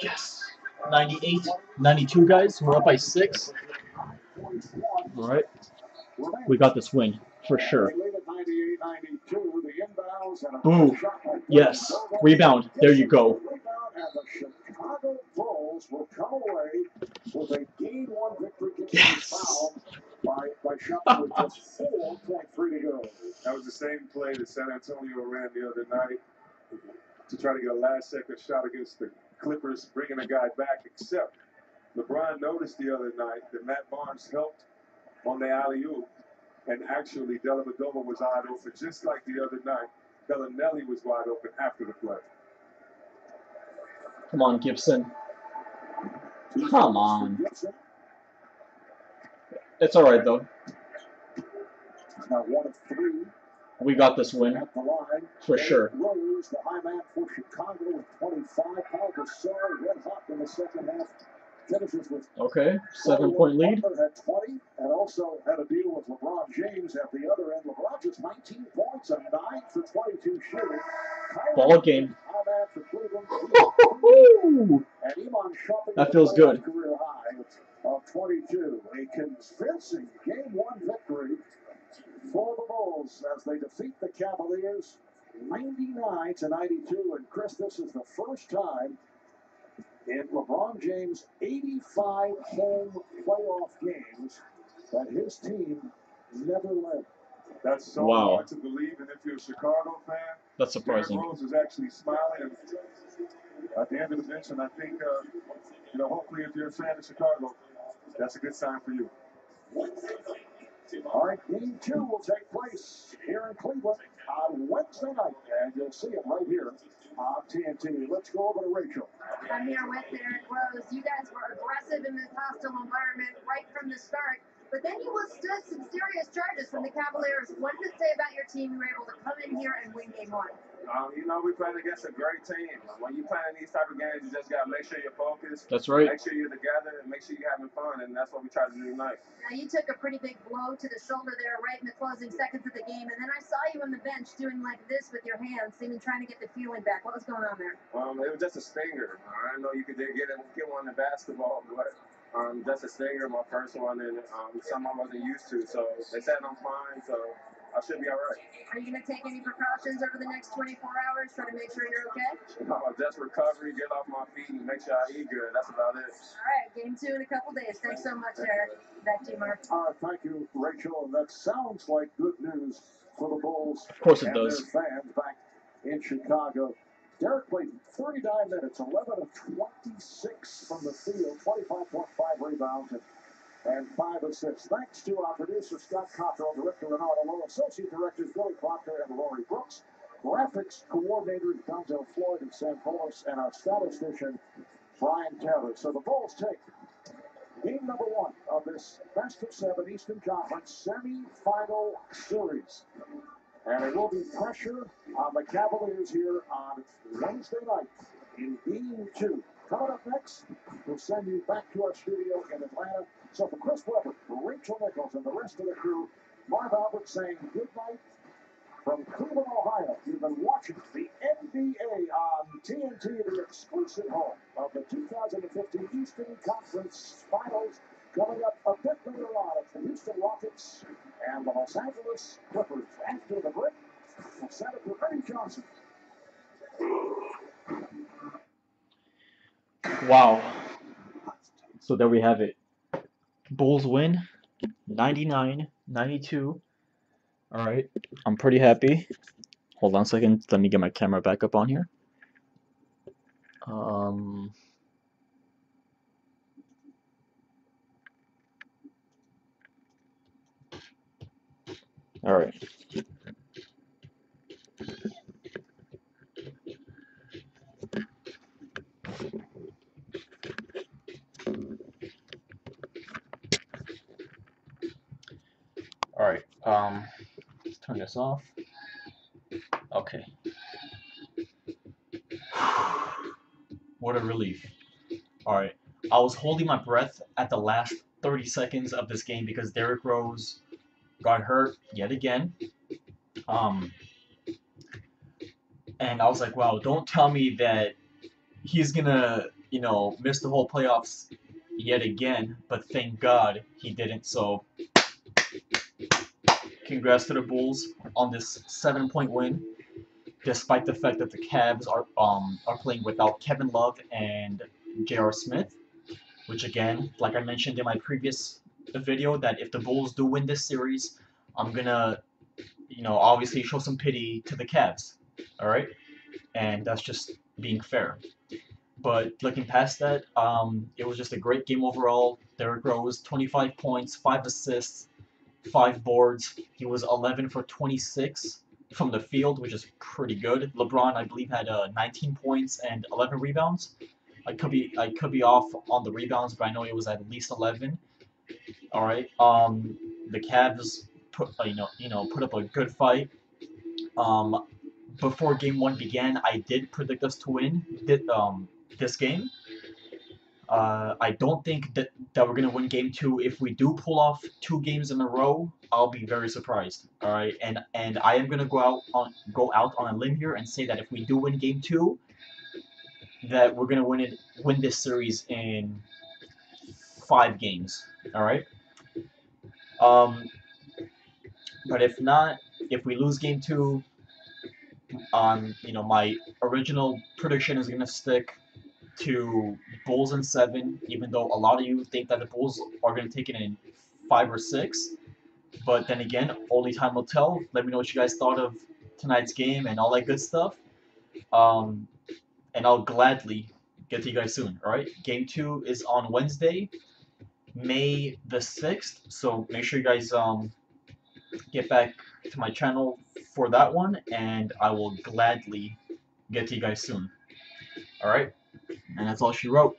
Yes. 98, 92, guys. We're up by 6. All right. We got this win for sure. Boom. Yes. Rebound. There you go. Yes. That was the same play that San Antonio ran the other night to try to get a last-second shot against the Clippers, bringing a guy back, except LeBron noticed the other night that Matt Barnes helped on the alley-oop, and actually Dellavedova was wide open, just like the other night. Bellinelli was wide open after the play. Come on, Gibson. Come on. It's all right, though. Now 1 of 3. We got this win At the line. for sure. Rose, the high man for Chicago with 25. Paul Gasol, red hot in the second half. Finishes with Okay, 7-point lead. Butler had 20 and also had a deal with LeBron James at the other end. LeBron just 19 points and 9 for 22 shooting. Ball game. High man for Cleveland. And Iman Shumpert That feels good. Career high of 22. A convincing game 1 victory for the Bulls as they defeat the Cavaliers 99-92. And Chris, this is the first time in LeBron James' 85 home playoff games that his team never led. That's so Wow. hard to believe, and if you're a Chicago fan, That's surprising. Derrick Rose is actually smiling at the end of the bench, and I think, hopefully if you're a fan of Chicago, that's a good sign for you. All right, game 2 will take place here in Cleveland on Wednesday night, and you'll see it right here on TNT. Let's go over to Rachel. I'm here with Derrick Rose. You guys were aggressive in this hostile environment right from the start, but then you withstood some serious charges from the Cavaliers. What does it say about your team? You were able to come in here and win game 1. We playing against a great team. When you playing these type of games, you just got to make sure you're focused. That's right. Make sure you're together and make sure you're having fun, and that's what we try to do tonight. Now, you took a pretty big blow to the shoulder there right in the closing seconds of the game, and then I saw you on the bench doing like this with your hands, seeming trying to get the feeling back. What was going on there? It was just a stinger. I know you could get one in basketball, but just a stinger, my first one, and something I wasn't used to. So they said I'm fine, so I should be all right. Are you going to take any precautions over the next 24 hours, try to make sure you're okay? Just recovery, get off my feet, and make sure I eat good. That's about it. All right, game 2 in a couple days. Thanks so much, Derrick. Back to you, Mark. Thank you, Rachel. And that sounds like good news for the Bulls. Of course it and does. their fans back in Chicago. Derrick played 39 minutes, 11 of 26 from the field, 25.5 rebounds, and 5 assists. Thanks to our producer, Scott Cottrell, director Renata Lowe, associate directors Billy Proctor and Lori Brooks, graphics coordinators Donzel Floyd and Sam Polis, and our statistician, Brian Taylor. So the Bulls take game number 1 of this best of 7 Eastern Conference semi-final series. And it will be pressure on the Cavaliers here on Wednesday night in game 2. Coming up next, we'll send you back to our studio in Atlanta. So for Chris Webber, Rachel Nichols, and the rest of the crew, Marv Albert saying good night from Cleveland, Ohio. You've been watching the NBA on TNT, the exclusive home of the 2015 Eastern Conference Finals. Coming up a bit later on, it's the Houston Rockets and the Los Angeles Clippers. After the break, Senator Ernie Johnson. Wow. So there we have it. Bulls win 99-92. All right. I'm pretty happy. Hold on a second. Let me get my camera back up on here. All right. All right. Let's turn this off. Okay. What a relief. All right. I was holding my breath at the last 30 seconds of this game because Derrick Rose got hurt yet again. And I was like, wow, don't tell me that he's gonna, you know, miss the whole playoffs yet again. But thank God he didn't. So congrats to the Bulls on this 7-point win, despite the fact that the Cavs are playing without Kevin Love and J.R. Smith, which again, like I mentioned in my previous video, that if the Bulls do win this series, I'm gonna, you know, obviously show some pity to the Cavs, all right, and that's just being fair. But looking past that, it was just a great game overall. Derrick Rose, 25 points, 5 assists, 5 boards. He was 11 for 26 from the field, which is pretty good. LeBron, I believe, had 19 points and 11 rebounds. I could be off on the rebounds, but I know it was at least 11. All right. The Cavs put put up a good fight. Before Game 1 began, I did predict us to win this game. I don't think that we're gonna win Game 2. If we do pull off 2 games in a row, I'll be very surprised. All right, and I am gonna go out on a limb here and say that if we do win Game 2, that we're gonna win this series in 5 games. All right. But if not, if we lose Game 2, my original prediction is gonna stick to Bulls in 7, even though a lot of you think that the Bulls are going to take it in 5 or 6. But then again, only time will tell. Let me know what you guys thought of tonight's game and all that good stuff. And I'll gladly get to you guys soon, alright? Game 2 is on Wednesday, May the 6th. So make sure you guys get back to my channel for that one, and I will gladly get to you guys soon. Alright? And that's all she wrote.